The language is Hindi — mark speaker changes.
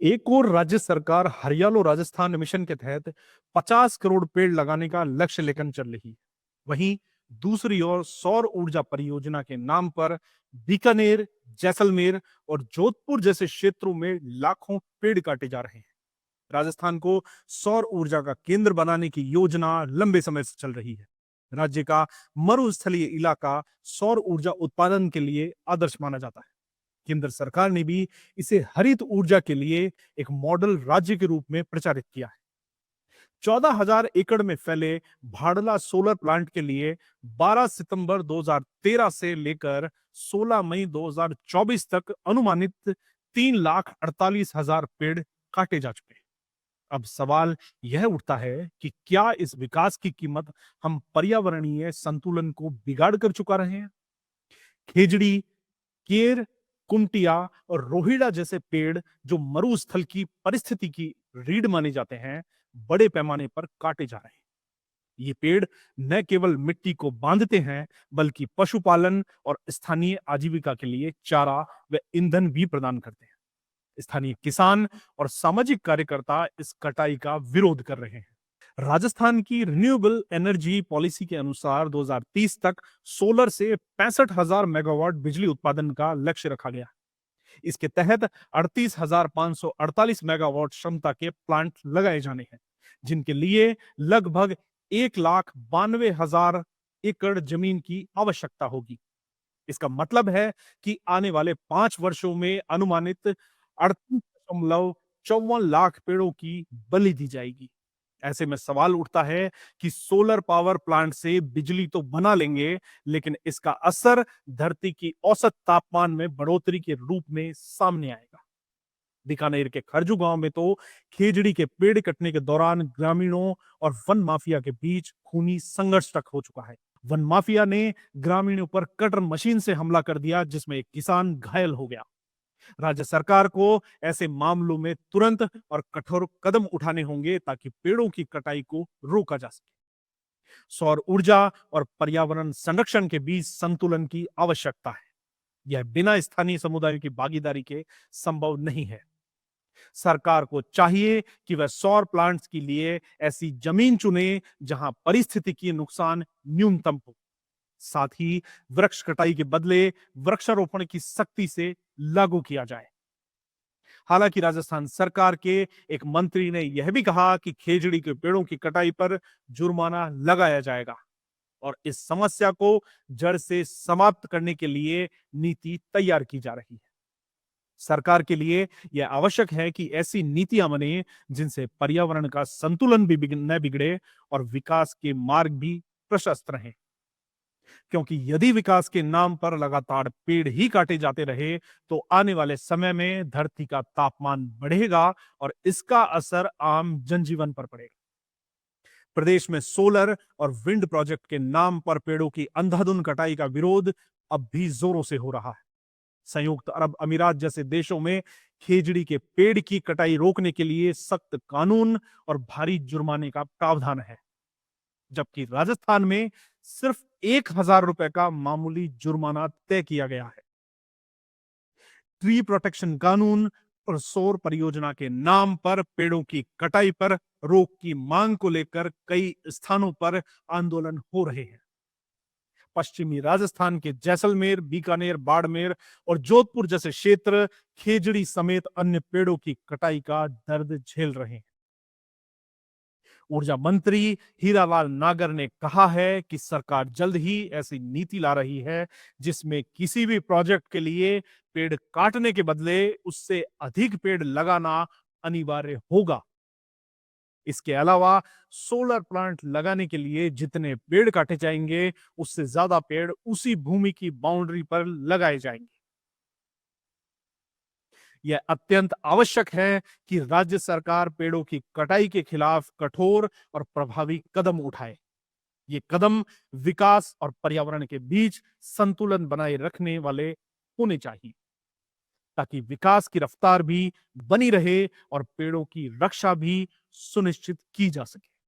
Speaker 1: एक और राज्य सरकार हरियालो राजस्थान मिशन के तहत 50 करोड़ पेड़ लगाने का लक्ष्य लेकर चल रही है। वहीं दूसरी ओर सौर ऊर्जा परियोजना के नाम पर बीकानेर, जैसलमेर और जोधपुर जैसे क्षेत्रों में लाखों पेड़ काटे जा रहे हैं। राजस्थान को सौर ऊर्जा का केंद्र बनाने की योजना लंबे समय से चल रही है। राज्य का मरुस्थलीय इलाका सौर ऊर्जा उत्पादन के लिए आदर्श माना जाता है। केंद्र सरकार ने भी इसे हरित ऊर्जा के लिए एक मॉडल राज्य के रूप में प्रचारित किया है। 14,000 एकड़ में फैले भाडला सोलर प्लांट के लिए 12 सितंबर 2013 से लेकर 16 मई 2024 तक अनुमानित 3,48,000 पेड़ काटे जा चुके हैं। अब सवाल यह उठता है कि क्या इस विकास की कीमत हम पर्यावरणीय संतुलन को बिगाड़ कर चुका रहे हैं? खेजड़ी, केर, कुंटिया और रोहिड़ा जैसे पेड़ जो मरुस्थल की परिस्थिति की रीढ़ माने जाते हैं, बड़े पैमाने पर काटे जा रहे हैं। ये पेड़ न केवल मिट्टी को बांधते हैं, बल्कि पशुपालन और स्थानीय आजीविका के लिए चारा व ईंधन भी प्रदान करते हैं। स्थानीय किसान और सामाजिक कार्यकर्ता इस कटाई का विरोध कर रहे हैं। राजस्थान की रिन्यूएबल एनर्जी पॉलिसी के अनुसार 2030 तक सोलर से 65,000 मेगावाट बिजली उत्पादन का लक्ष्य रखा गया। इसके तहत 38,548 मेगावाट क्षमता के प्लांट लगाए जाने हैं, जिनके लिए लगभग 1,92,000 एकड़ जमीन की आवश्यकता होगी। इसका मतलब है कि आने वाले 5 वर्षों में अनुमानित 38.54 लाख पेड़ों की बलि दी जाएगी। ऐसे में सवाल उठता है कि सोलर पावर प्लांट से बिजली तो बना लेंगे, लेकिन इसका असर धरती की औसत तापमान में बढ़ोतरी के रूप में सामने आएगा। बीकानेर के खरजू गांव में तो खेजड़ी के पेड़ कटने के दौरान ग्रामीणों और वन माफिया के बीच खूनी संघर्ष तक हो चुका है। वन माफिया ने ग्रामीणों पर कटर मशीन से हमला कर दिया, जिसमें एक किसान घायल हो गया। राज्य सरकार को ऐसे मामलों में तुरंत और कठोर कदम उठाने होंगे ताकि पेड़ों की कटाई को रोका जा सके। सौर ऊर्जा और पर्यावरण संरक्षण के बीच संतुलन की आवश्यकता है। यह बिना स्थानीय समुदायों की भागीदारी के संभव नहीं है। सरकार को चाहिए कि वह सौर प्लांट्स के लिए ऐसी जमीन चुने जहां पारिस्थितिकी नुकसान न्यूनतम हो। साथ ही वृक्ष कटाई के बदले वृक्षारोपण की सख्ती से लागू किया जाए। हालांकि राजस्थान सरकार के एक मंत्री ने यह भी कहा कि खेजड़ी के पेड़ों की कटाई पर जुर्माना लगाया जाएगा और इस समस्या को जड़ से समाप्त करने के लिए नीति तैयार की जा रही है। सरकार के लिए यह आवश्यक है कि ऐसी नीतियां बने जिनसे पर्यावरण का संतुलन भी न बिगड़े और विकास के मार्ग भी प्रशस्त रहें। क्योंकि यदि विकास के नाम पर लगातार पेड़ ही काटे जाते रहे, तो आने वाले समय में धरती का तापमान बढ़ेगा और इसका असर आम जनजीवन पर पड़ेगा। प्रदेश में सोलर और विंड प्रोजेक्ट के नाम पर पेड़ों की अंधाधुंध कटाई का विरोध अब भी जोरों से हो रहा है। संयुक्त अरब अमीरात जैसे देशों में खेजड़ी के पेड़ की कटाई रोकने के लिए सख्त कानून और भारी जुर्माने का प्रावधान है, जबकि राजस्थान में सिर्फ 1,000 रुपए का मामूली जुर्माना तय किया गया है। ट्री प्रोटेक्शन कानून और सौर परियोजना के नाम पर पेड़ों की कटाई पर रोक की मांग को लेकर कई स्थानों पर आंदोलन हो रहे हैं। पश्चिमी राजस्थान के जैसलमेर, बीकानेर, बाड़मेर और जोधपुर जैसे क्षेत्र खेजड़ी समेत अन्य पेड़ों की कटाई का दर्द झेल रहे हैं। ऊर्जा मंत्री हीरालाल नागर ने कहा है कि सरकार जल्द ही ऐसी नीति ला रही है जिसमें किसी भी प्रोजेक्ट के लिए पेड़ काटने के बदले उससे अधिक पेड़ लगाना अनिवार्य होगा। इसके अलावा सोलर प्लांट लगाने के लिए जितने पेड़ काटे जाएंगे, उससे ज्यादा पेड़ उसी भूमि की बाउंड्री पर लगाए जाएंगे। यह अत्यंत आवश्यक है कि राज्य सरकार पेड़ों की कटाई के खिलाफ कठोर और प्रभावी कदम उठाए। ये कदम विकास और पर्यावरण के बीच संतुलन बनाए रखने वाले होने चाहिए, ताकि विकास की रफ्तार भी बनी रहे और पेड़ों की रक्षा भी सुनिश्चित की जा सके।